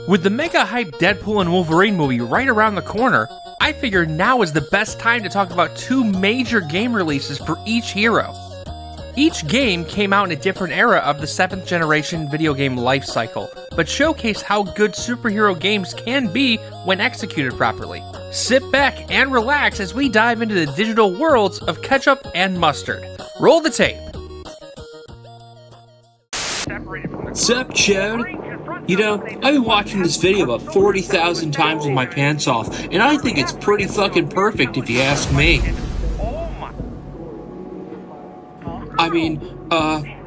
With the mega hype Deadpool and Wolverine movie right around the corner, I figured now is the best time to talk about two major game releases for each hero. Each game came out in a different era of the 7th generation video game life cycle, but showcase how good superhero games can be when executed properly. Sit back and relax as we dive into the digital worlds of ketchup and mustard. Roll the tape. Sup, Chode? You know, I've been watching this video about 40,000 times with my pants off, and I think it's pretty fucking perfect if you ask me. I mean,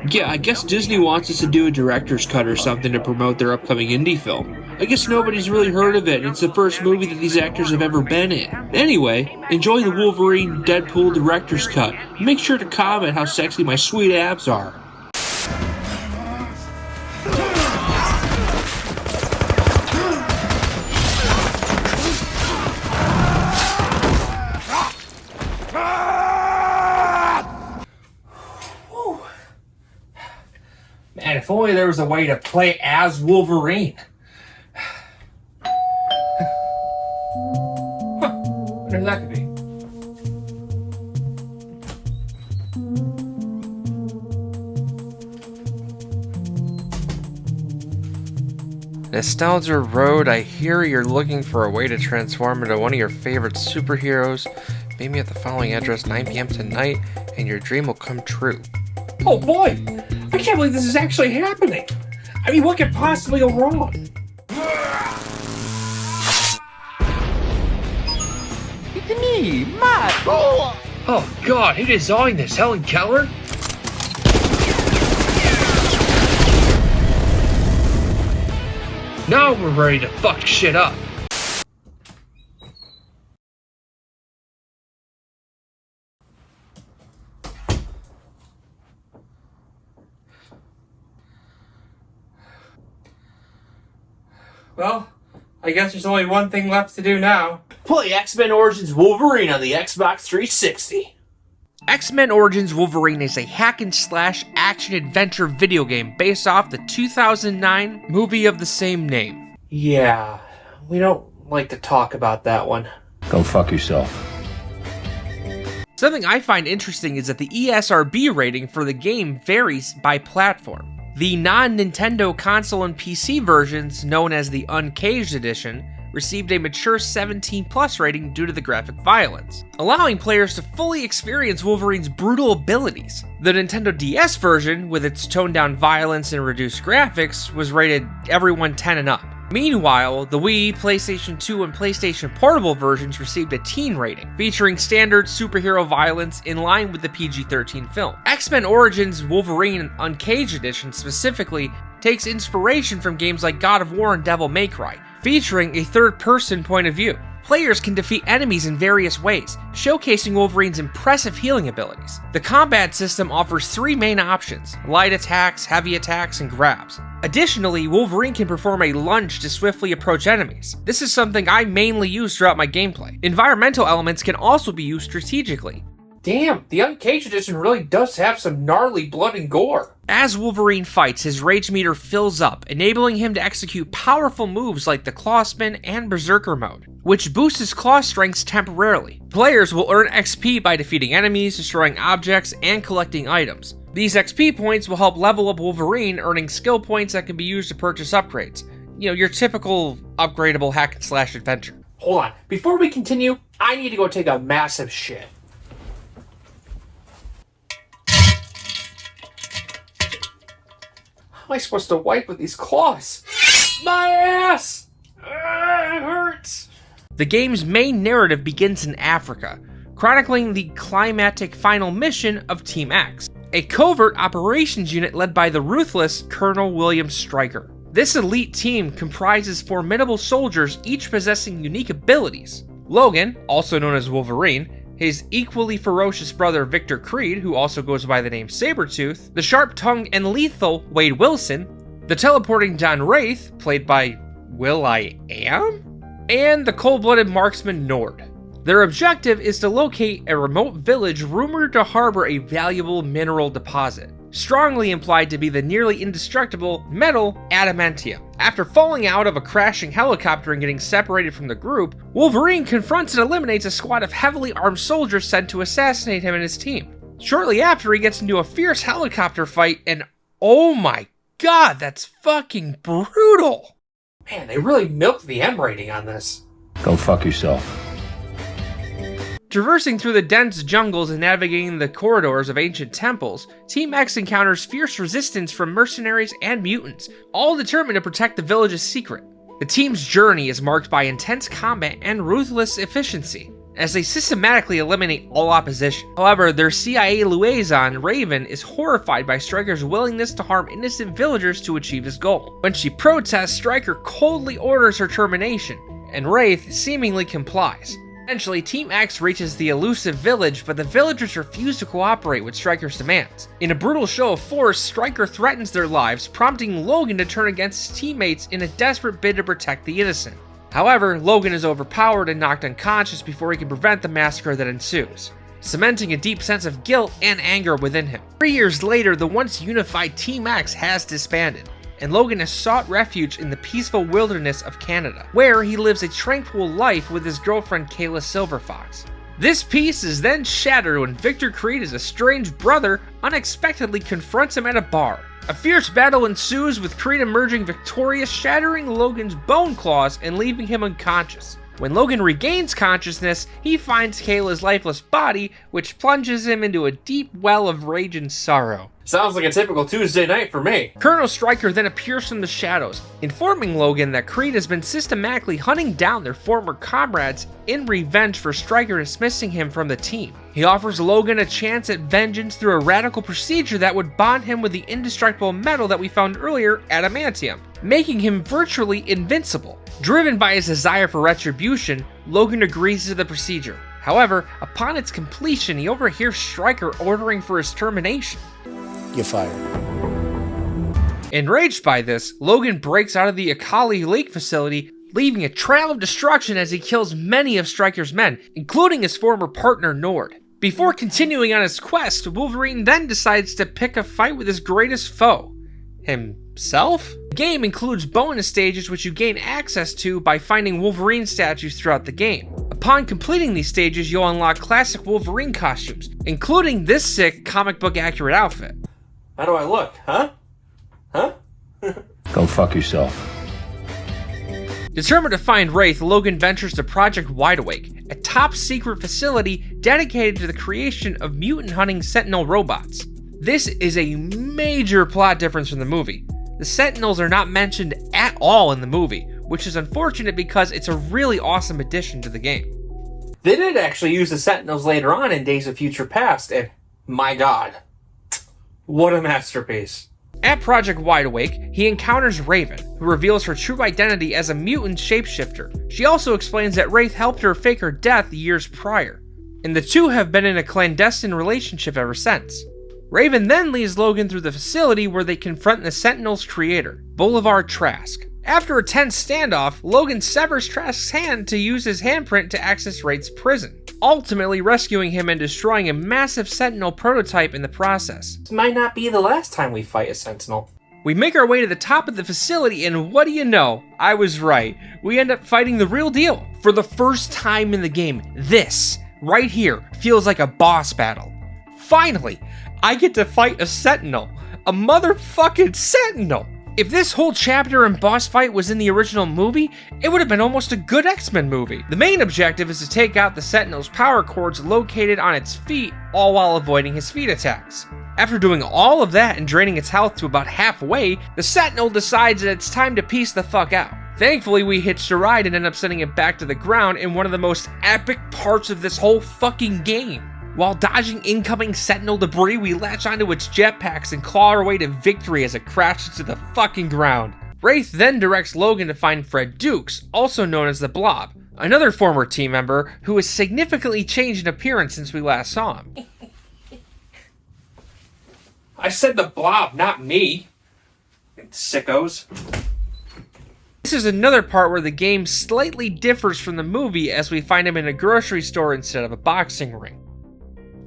yeah, I guess Disney wants us to do a director's cut or something to promote their upcoming indie film. I guess nobody's really heard of it, and it's the first movie that these actors have ever been in. Anyway, enjoy the Wolverine Deadpool director's cut. Make sure to comment how sexy my sweet abs are. Man, if only there was a way to play as Wolverine. Wonder who that could be. Nostalgia Road, I hear you're looking for a way to transform into one of your favorite superheroes. Meet me at the following address 9 p.m. tonight, and your dream will come true. Oh boy! I can't believe this is actually happening! I mean, what could possibly go wrong? It's me, Matt! Oh god, who designed this? Helen Keller? Now we're ready to fuck shit up. Well, I guess there's only one thing left to do now. Play X-Men Origins Wolverine on the Xbox 360. X-Men Origins Wolverine is a hack-and-slash action-adventure video game based off the 2009 movie of the same name. Yeah, we don't like to talk about that one. Go fuck yourself. Something I find interesting is that the ESRB rating for the game varies by platform. The non-Nintendo console and PC versions, known as the Uncaged Edition, received a mature 17+ rating due to the graphic violence, allowing players to fully experience Wolverine's brutal abilities. The Nintendo DS version, with its toned-down violence and reduced graphics, was rated everyone 10 and up. Meanwhile, the Wii, PlayStation 2, and PlayStation Portable versions received a teen rating, featuring standard superhero violence in line with the PG-13 film. X-Men Origins Wolverine Uncaged Edition specifically takes inspiration from games like God of War and Devil May Cry, featuring a third-person point of view. Players can defeat enemies in various ways, showcasing Wolverine's impressive healing abilities. The combat system offers 3 main options: light attacks, heavy attacks, and grabs. Additionally, Wolverine can perform a lunge to swiftly approach enemies. This is something I mainly use throughout my gameplay. Environmental elements can also be used strategically. Damn, the Uncaged Edition really does have some gnarly blood and gore. As Wolverine fights, his rage meter fills up, enabling him to execute powerful moves like the Claw Spin and Berserker mode, which boosts his claw strengths temporarily. Players will earn XP by defeating enemies, destroying objects, and collecting items. These XP points will help level up Wolverine, earning skill points that can be used to purchase upgrades. You know, your typical upgradable hack-and-slash adventure. Hold on, before we continue, I need to go take a massive shit. How am I supposed to wipe with these claws? My ass! It hurts! The game's main narrative begins in Africa, chronicling the climactic final mission of Team X, a covert operations unit led by the ruthless Colonel William Stryker. This elite team comprises formidable soldiers, each possessing unique abilities. Logan, also known as Wolverine, his equally ferocious brother Victor Creed, who also goes by the name Sabretooth, the sharp-tongued and lethal Wade Wilson, the teleporting Don Wraith, played by Will.I.Am, and the cold-blooded marksman Nord. Their objective is to locate a remote village rumored to harbor a valuable mineral deposit. strongly implied to be the nearly indestructible metal adamantium. After falling out of a crashing helicopter and getting separated from the group, Wolverine confronts and eliminates a squad of heavily armed soldiers sent to assassinate him and his team. Shortly after, he gets into a fierce helicopter fight, and oh my god, that's fucking brutal! Man, they really milked the M rating on this. Go fuck yourself. Traversing through the dense jungles and navigating the corridors of ancient temples, Team X encounters fierce resistance from mercenaries and mutants, all determined to protect the village's secret. The team's journey is marked by intense combat and ruthless efficiency, as they systematically eliminate all opposition. However, their CIA liaison, Raven, is horrified by Stryker's willingness to harm innocent villagers to achieve his goal. When she protests, Stryker coldly orders her termination, and Wraith seemingly complies. Eventually, Team X reaches the elusive village, but the villagers refuse to cooperate with Stryker's demands. In a brutal show of force, Stryker threatens their lives, prompting Logan to turn against his teammates in a desperate bid to protect the innocent. However, Logan is overpowered and knocked unconscious before he can prevent the massacre that ensues, cementing a deep sense of guilt and anger within him. 3 years later, the once unified Team X has disbanded, and Logan has sought refuge in the peaceful wilderness of Canada, where he lives a tranquil life with his girlfriend Kayla Silverfox. This peace is then shattered when Victor Creed's estranged brother unexpectedly confronts him at a bar. A fierce battle ensues, with Creed emerging victorious, shattering Logan's bone claws and leaving him unconscious. When Logan regains consciousness, he finds Kayla's lifeless body, which plunges him into a deep well of rage and sorrow. Sounds like a typical Tuesday night for me. Colonel Stryker then appears from the shadows, informing Logan that Creed has been systematically hunting down their former comrades in revenge for Stryker dismissing him from the team. He offers Logan a chance at vengeance through a radical procedure that would bond him with the indestructible metal that we found earlier, adamantium, making him virtually invincible. Driven by his desire for retribution, Logan agrees to the procedure. However, upon its completion, he overhears Stryker ordering for his termination. You're fired. Enraged by this, Logan breaks out of the Akali Lake facility, leaving a trail of destruction as he kills many of Stryker's men, including his former partner Nord. Before continuing on his quest, Wolverine then decides to pick a fight with his greatest foe, himself? The game includes bonus stages which you gain access to by finding Wolverine statues throughout the game. Upon completing these stages, you'll unlock classic Wolverine costumes, including this sick comic book accurate outfit. How do I look, huh? Go fuck yourself. Determined to find Wraith, Logan ventures to Project Wide Awake, a top-secret facility dedicated to the creation of mutant-hunting Sentinel robots. This is a major plot difference from the movie. The Sentinels are not mentioned at all in the movie, which is unfortunate because it's a really awesome addition to the game. They did actually use the Sentinels later on in Days of Future Past, and my god, what a masterpiece. At Project Wide Awake, he encounters Raven, who reveals her true identity as a mutant shapeshifter. She also explains that Wraith helped her fake her death years prior, and the two have been in a clandestine relationship ever since. Raven then leads Logan through the facility where they confront the Sentinel's creator, Boulevard Trask. After a tense standoff, Logan severs Trask's hand to use his handprint to access Wraith's prison, ultimately rescuing him and destroying a massive Sentinel prototype in the process. This might not be the last time we fight a Sentinel. We make our way to the top of the facility, and what do you know? I was right. We end up fighting the real deal. For the first time in the game, this, right here, feels like a boss battle. Finally, I get to fight a Sentinel. A motherfucking Sentinel! If this whole chapter and boss fight was in the original movie, it would have been almost a good X-Men movie. The main objective is to take out the Sentinel's power cords located on its feet, all while avoiding his feet attacks. After doing all of that and draining its health to about halfway, the Sentinel decides that it's time to peace the fuck out. Thankfully, we hitched a ride and end up sending it back to the ground in one of the most epic parts of this whole fucking game. While dodging incoming Sentinel debris, we latch onto its jetpacks and claw our way to victory as it crashes to the fucking ground. Wraith then directs Logan to find Fred Dukes, also known as the Blob, another former team member who has significantly changed in appearance since we last saw him. I said the Blob, not me. Sickos. This is another part where the game slightly differs from the movie as we find him in a grocery store instead of a boxing ring.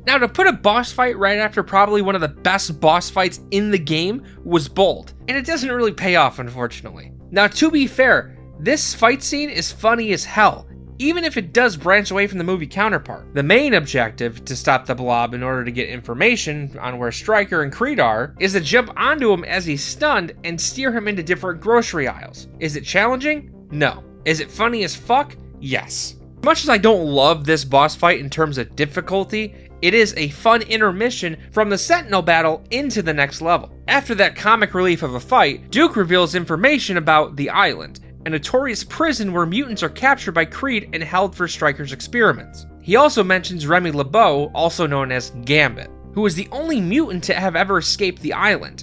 Now, to put a boss fight right after probably one of the best boss fights in the game was bold, and it doesn't really pay off, unfortunately. Now, to be fair, this fight scene is funny as hell, even if it does branch away from the movie counterpart. The main objective, to stop the Blob in order to get information on where Stryker and Creed are, is to jump onto him as he's stunned and steer him into different grocery aisles. Is it challenging? No. Is it funny as fuck? Yes. As much as I don't love this boss fight in terms of difficulty, it is a fun intermission from the Sentinel battle into the next level. After that comic relief of a fight, Duke reveals information about the island, a notorious prison where mutants are captured by Creed and held for Stryker's experiments. He also mentions Remy LeBeau, also known as Gambit, who is the only mutant to have ever escaped the island.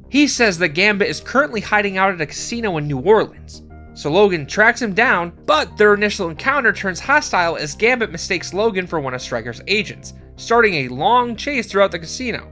He says that Gambit is currently hiding out at a casino in New Orleans. So Logan tracks him down, but their initial encounter turns hostile as Gambit mistakes Logan for one of Stryker's agents, starting a long chase throughout the casino.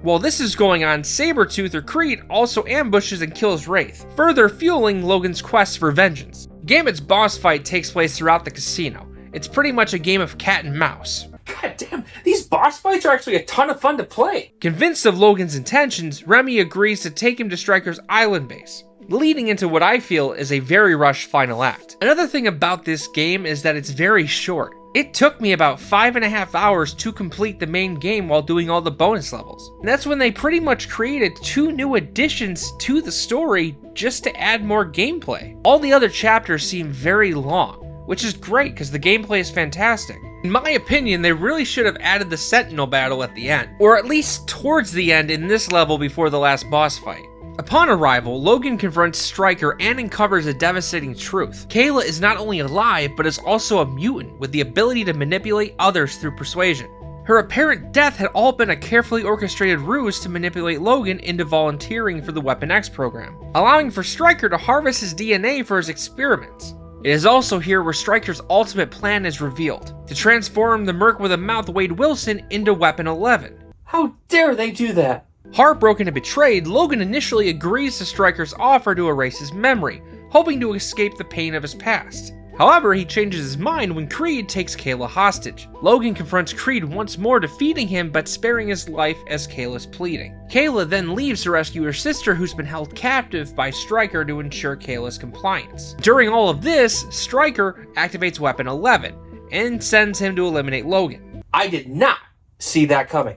While this is going on, Sabretooth or Creed also ambushes and kills Wraith, further fueling Logan's quest for vengeance. Gambit's boss fight takes place throughout the casino. It's pretty much a game of cat and mouse. God damn, these boss fights are actually a ton of fun to play. Convinced of Logan's intentions, Remy agrees to take him to Stryker's island base, leading into what I feel is a very rushed final act. Another thing about this game is that it's very short. It took me about 5.5 hours to complete the main game while doing all the bonus levels. And that's when they pretty much created 2 new additions to the story just to add more gameplay. All the other chapters seem very long, which is great because the gameplay is fantastic. In my opinion, they really should have added the Sentinel battle at the end, or at least towards the end in this level before the last boss fight. Upon arrival, Logan confronts Stryker and uncovers a devastating truth. Kayla is not only alive, but is also a mutant with the ability to manipulate others through persuasion. Her apparent death had all been a carefully orchestrated ruse to manipulate Logan into volunteering for the Weapon X program, allowing for Stryker to harvest his DNA for his experiments. It is also here where Stryker's ultimate plan is revealed, to transform the Merc with a mouth Wade Wilson into Weapon 11. How dare they do that? Heartbroken and betrayed, Logan initially agrees to Stryker's offer to erase his memory, hoping to escape the pain of his past. However, he changes his mind when Creed takes Kayla hostage. Logan confronts Creed once more, defeating him but sparing his life as Kayla's pleading. Kayla then leaves to rescue her sister, who's been held captive by Stryker to ensure Kayla's compliance. During all of this, Stryker activates Weapon 11 and sends him to eliminate Logan. I did not see that coming.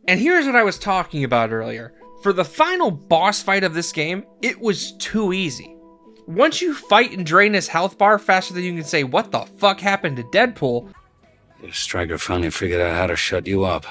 And here's what I was talking about earlier. For the final boss fight of this game, it was too easy. Once you fight and drain his health bar faster than you can say what the fuck happened to Deadpool, Stryker finally figured out how to shut you up.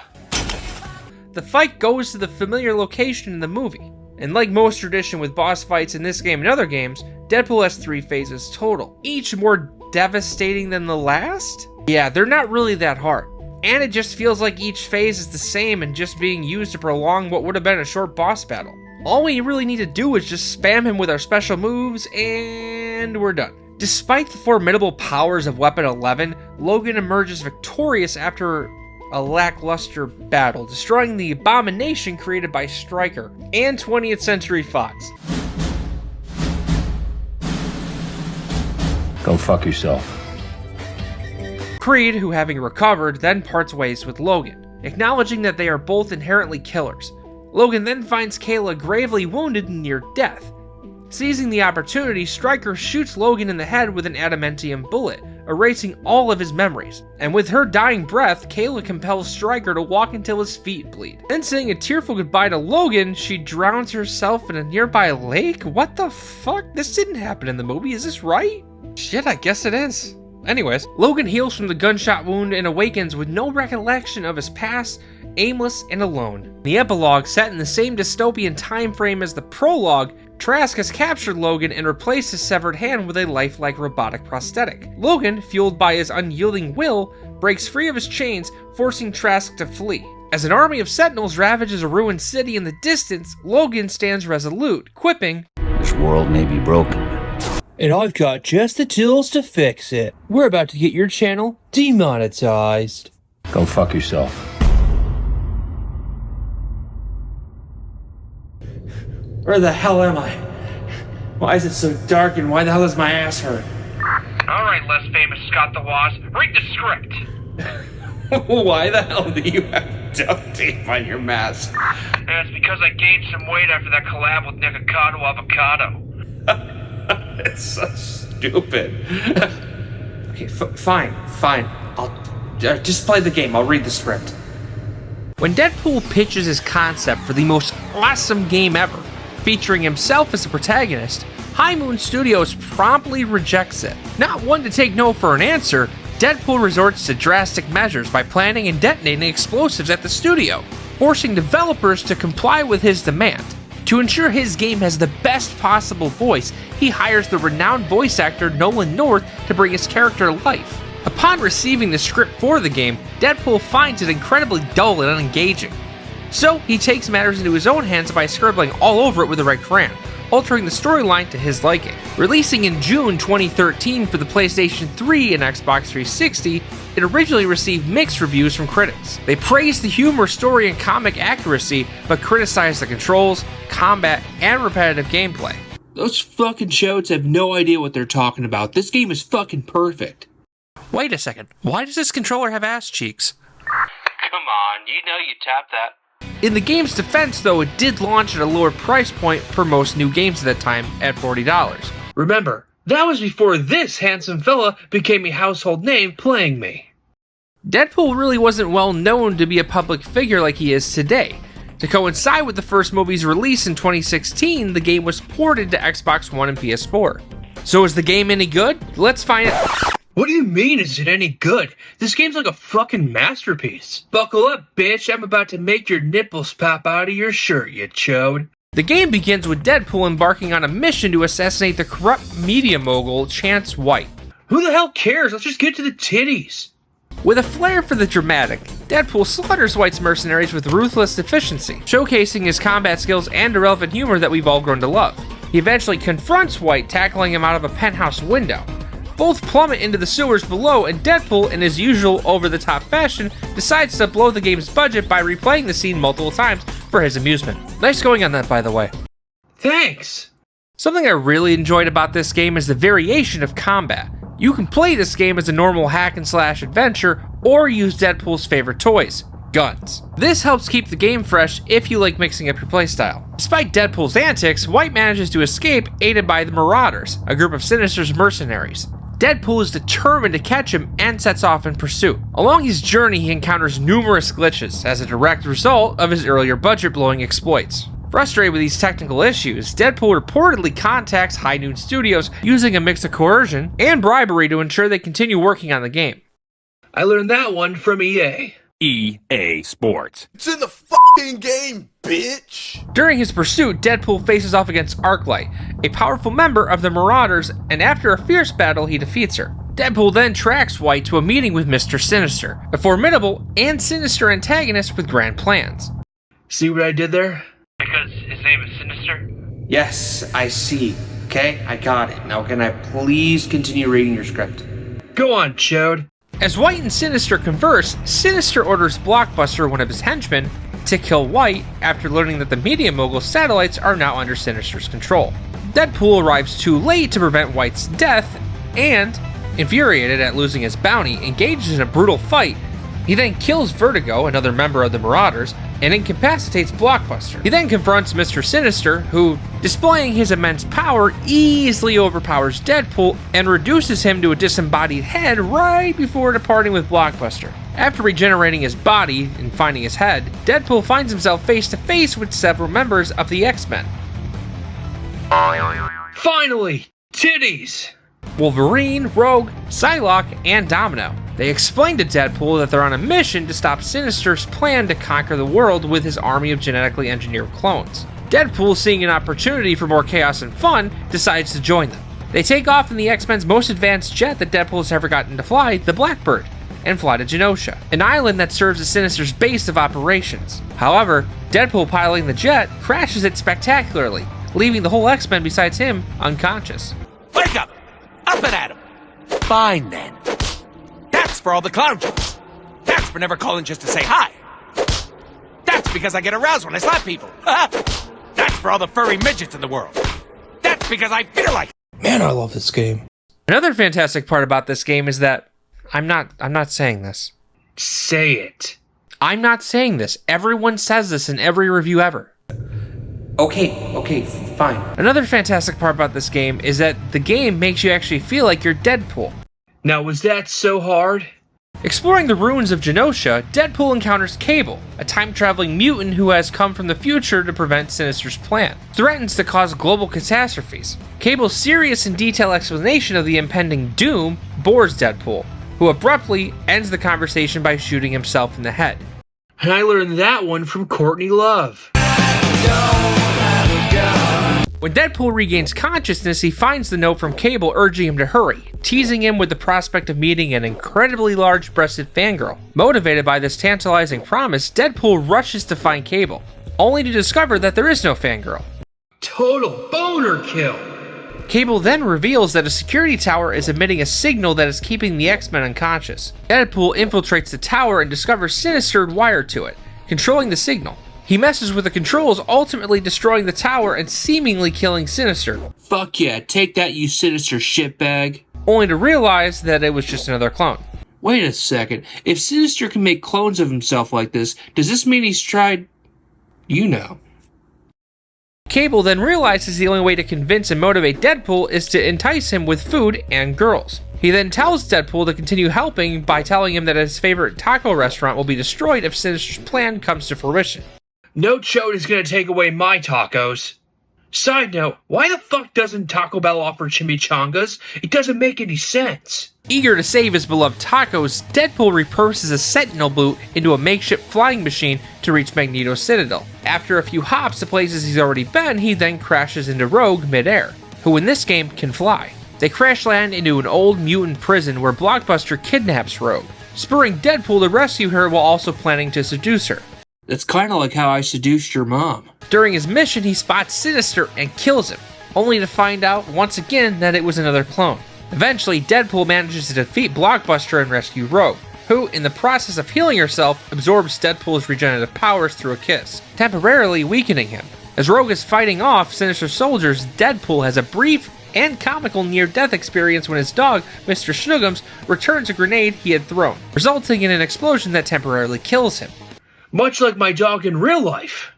the fight goes to the familiar location in the movie. And like most tradition with boss fights in this game and other games, Deadpool has 3 phases total, each more devastating than the last? Yeah, they're not really that hard. And it just feels like each phase is the same and just being used to prolong what would have been a short boss battle. All we really need to do is just spam him with our special moves and we're done. Despite the formidable powers of Weapon 11, Logan emerges victorious after a lackluster battle, destroying the abomination created by Stryker and 20th Century Fox. Go fuck yourself. Creed, who having recovered, then parts ways with Logan, acknowledging that they are both inherently killers. Logan then finds Kayla gravely wounded and near death. Seizing the opportunity, Stryker shoots Logan in the head with an adamantium bullet, erasing all of his memories. And with her dying breath, Kayla compels Stryker to walk until his feet bleed. Then saying a tearful goodbye to Logan, she drowns herself in a nearby lake? What the fuck? This didn't happen in the movie, is this right? Shit, I guess it is. Anyways, Logan heals from the gunshot wound and awakens with no recollection of his past, aimless and alone. The epilogue, set in the same dystopian time frame as the prologue, Trask has captured Logan and replaced his severed hand with a lifelike robotic prosthetic. Logan, fueled by his unyielding will, breaks free of his chains, forcing Trask to flee. As an army of Sentinels ravages a ruined city in the distance, Logan stands resolute, quipping, This world may be broken, and I've got just the tools to fix it. We're about to get your channel demonetized. go fuck yourself. Where the hell am I? Why is it so dark and why the hell does my ass hurt? Alright, less famous Scott the Wasp, read the script. Why the hell do you have duct tape on your mask? And it's because I gained some weight after that collab with Nikocado Avocado. It's so stupid. Okay, fine. I'll just play the game. I'll read the script. When Deadpool pitches his concept for the most awesome game ever, featuring himself as the protagonist, High Moon Studios promptly rejects it. Not one to take no for an answer, Deadpool resorts to drastic measures by planning and detonating explosives at the studio, forcing developers to comply with his demand. To ensure his game has the best possible voice, he hires the renowned voice actor Nolan North to bring his character to life. Upon receiving the script for the game, Deadpool finds it incredibly dull and unengaging. So he takes matters into his own hands by scribbling all over it with a red crayon, altering the storyline to his liking. Releasing in June 2013 for the PlayStation 3 and Xbox 360, it originally received mixed reviews from critics. They praised the humor, story, and comic accuracy, but criticized the controls, combat, and repetitive gameplay. Those fucking shows have no idea what they're talking about. This game is fucking perfect. Wait a second, why does this controller have ass cheeks? Come on, you know you tap that. In the game's defense, though, it did launch at a lower price point for most new games at that time at $40. Remember, that was before this handsome fella became a household name playing me. Deadpool really wasn't well known to be a public figure like he is today. To coincide with the first movie's release in 2016, the game was ported to Xbox One and PS4. So is the game any good? Let's find out. What do you mean, is it any good? This game's like a fucking masterpiece. Buckle up, bitch. I'm about to make your nipples pop out of your shirt, you chode. The game begins with Deadpool embarking on a mission to assassinate the corrupt media mogul Chance White. Who the hell cares? Let's just get to the titties. With a flair for the dramatic, Deadpool slaughters White's mercenaries with ruthless efficiency, showcasing his combat skills and irrelevant humor that we've all grown to love. He eventually confronts White, tackling him out of a penthouse window. Both plummet into the sewers below, and Deadpool, in his usual over-the-top fashion, decides to blow the game's budget by replaying the scene multiple times for his amusement. Nice going on that, by the way. Thanks. Something I really enjoyed about this game is the variation of combat. You can play this game as a normal hack-and-slash adventure, or use Deadpool's favorite toys, guns. This helps keep the game fresh if you like mixing up your playstyle. Despite Deadpool's antics, White manages to escape, aided by the Marauders, a group of Sinister's mercenaries. Deadpool is determined to catch him and sets off in pursuit. Along his journey, he encounters numerous glitches as a direct result of his earlier budget-blowing exploits. Frustrated with these technical issues, Deadpool reportedly contacts High Noon Studios using a mix of coercion and bribery to ensure they continue working on the game. I learned that one from EA. EA Sports. It's in the fucking game, bitch! During his pursuit, Deadpool faces off against Arclight, a powerful member of the Marauders, and after a fierce battle, he defeats her. Deadpool then tracks White to a meeting with Mr. Sinister, a formidable and sinister antagonist with grand plans. See what I did there? Because his name is Sinister? Yes, I see. Okay, I got it. Now can I please continue reading your script? Go on, chode. As White and Sinister converse, Sinister orders Blockbuster, one of his henchmen, to kill White after learning that the media mogul's satellites are now under Sinister's control. Deadpool arrives too late to prevent White's death, and, infuriated at losing his bounty, engages in a brutal fight. He then kills Vertigo, another member of the Marauders, and incapacitates Blockbuster. He then confronts Mr. Sinister, who, displaying his immense power, easily overpowers Deadpool and reduces him to a disembodied head right before departing with Blockbuster. After regenerating his body and finding his head, Deadpool finds himself face to face with several members of the X-Men. Finally! Titties! Wolverine, Rogue, Psylocke, and Domino. They explain to Deadpool that they're on a mission to stop Sinister's plan to conquer the world with his army of genetically engineered clones. Deadpool, seeing an opportunity for more chaos and fun, decides to join them. They take off in the X-Men's most advanced jet that Deadpool has ever gotten to fly, the Blackbird, and fly to Genosha, an island that serves as Sinister's base of operations. However, Deadpool piloting the jet crashes it spectacularly, leaving the whole X-Men besides him unconscious. Wake up! Up and at him! Fine then. That's for all the clown jokes. That's for never calling just to say hi. That's because I get aroused when I slap people. That's for all the furry midgets in the world. That's because I feel like... Man, I love this game. Another fantastic part about this game is that I'm not saying this. Say it. I'm not saying this. Everyone says this in every review ever. Okay, fine. Another fantastic part about this game is that the game makes you actually feel like you're Deadpool. Now, was that so hard? Exploring the ruins of Genosha, Deadpool encounters Cable, a time-traveling mutant who has come from the future to prevent Sinister's plan. Threatens to cause global catastrophes. Cable's serious and detailed explanation of the impending doom bores Deadpool, who abruptly ends the conversation by shooting himself in the head. And I learned that one from Courtney Love. When Deadpool regains consciousness, he finds the note from Cable urging him to hurry, teasing him with the prospect of meeting an incredibly large-breasted fangirl. Motivated by this tantalizing promise, Deadpool rushes to find Cable, only to discover that there is no fangirl. Total boner kill! Cable then reveals that a security tower is emitting a signal that is keeping the X-Men unconscious. Deadpool infiltrates the tower and discovers Sinister wired to it, controlling the signal. He messes with the controls, ultimately destroying the tower and seemingly killing Sinister. Fuck yeah, take that, you Sinister shitbag. Only to realize that it was just another clone. Wait a second. If Sinister can make clones of himself like this, does this mean he's tried... You know. Cable then realizes the only way to convince and motivate Deadpool is to entice him with food and girls. He then tells Deadpool to continue helping by telling him that his favorite taco restaurant will be destroyed if Sinister's plan comes to fruition. No chode is gonna take away my tacos. Side note, why the fuck doesn't Taco Bell offer chimichangas? It doesn't make any sense. Eager to save his beloved tacos, Deadpool repurposes a Sentinel boot into a makeshift flying machine to reach Magneto's Citadel. After a few hops to places he's already been, he then crashes into Rogue midair, who in this game can fly. They crash land into an old mutant prison where Blockbuster kidnaps Rogue, spurring Deadpool to rescue her while also planning to seduce her. That's kinda like how I seduced your mom. During his mission, he spots Sinister and kills him, only to find out once again that it was another clone. Eventually, Deadpool manages to defeat Blockbuster and rescue Rogue, who, in the process of healing herself, absorbs Deadpool's regenerative powers through a kiss, temporarily weakening him. As Rogue is fighting off Sinister soldiers, Deadpool has a brief and comical near-death experience when his dog, Mr. Schnuggums, returns a grenade he had thrown, resulting in an explosion that temporarily kills him. Much like my dog in real life.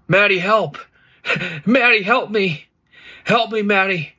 Maddie, help. Maddie, help me. Help me, Maddie.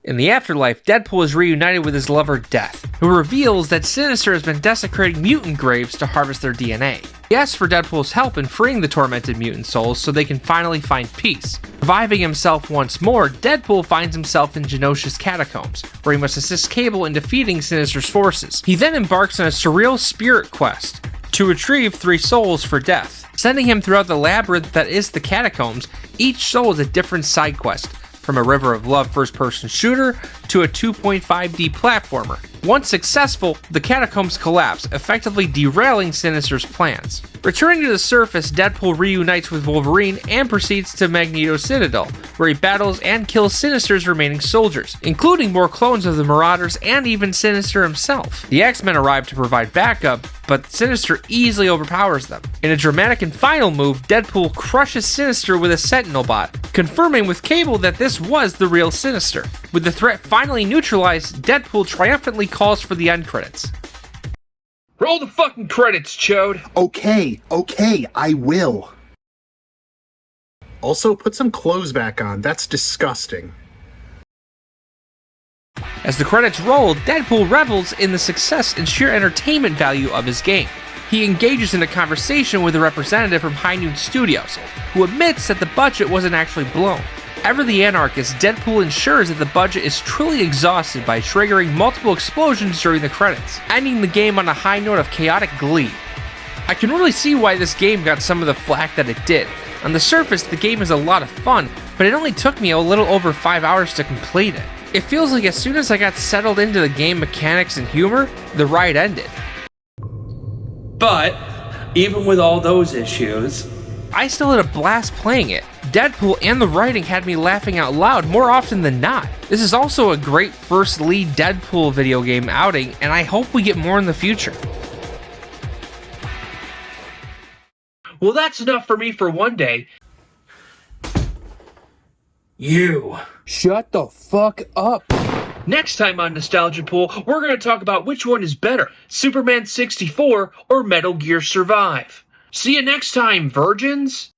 In the afterlife, Deadpool is reunited with his lover, Death, who reveals that Sinister has been desecrating mutant graves to harvest their DNA. He asks for Deadpool's help in freeing the tormented mutant souls so they can finally find peace. Reviving himself once more, Deadpool finds himself in Genosha's catacombs, where he must assist Cable in defeating Sinister's forces. He then embarks on a surreal spirit quest to retrieve 3 souls for Death. Sending him throughout the labyrinth that is the catacombs, each soul is a different side quest, from a River of Love first-person shooter to a 2.5D platformer. Once successful, the catacombs collapse, effectively derailing Sinister's plans. Returning to the surface, Deadpool reunites with Wolverine and proceeds to Magneto's Citadel, where he battles and kills Sinister's remaining soldiers, including more clones of the Marauders and even Sinister himself. The X-Men arrive to provide backup, but Sinister easily overpowers them. In a dramatic and final move, Deadpool crushes Sinister with a Sentinel bot, confirming with Cable that this was the real Sinister. With the threat finally neutralized, Deadpool triumphantly calls for the end credits. Roll the fucking credits, chode. Okay, I will. Also, put some clothes back on. That's disgusting. As the credits roll, Deadpool revels in the success and sheer entertainment value of his game. He engages in a conversation with a representative from High Noon Studios, who admits that the budget wasn't actually blown. Ever the anarchist, Deadpool ensures that the budget is truly exhausted by triggering multiple explosions during the credits, ending the game on a high note of chaotic glee. I can really see why this game got some of the flack that it did. On the surface, the game is a lot of fun, but it only took me a little over 5 hours to complete it. It feels like as soon as I got settled into the game mechanics and humor, the ride ended. But, even with all those issues, I still had a blast playing it. Deadpool and the writing had me laughing out loud more often than not. This is also a great first lead Deadpool video game outing, and I hope we get more in the future. Well, that's enough for me for one day. You. Shut the fuck up. Next time on Nostalgia Pool, we're going to talk about which one is better, Superman 64 or Metal Gear Survive. See you next time, virgins!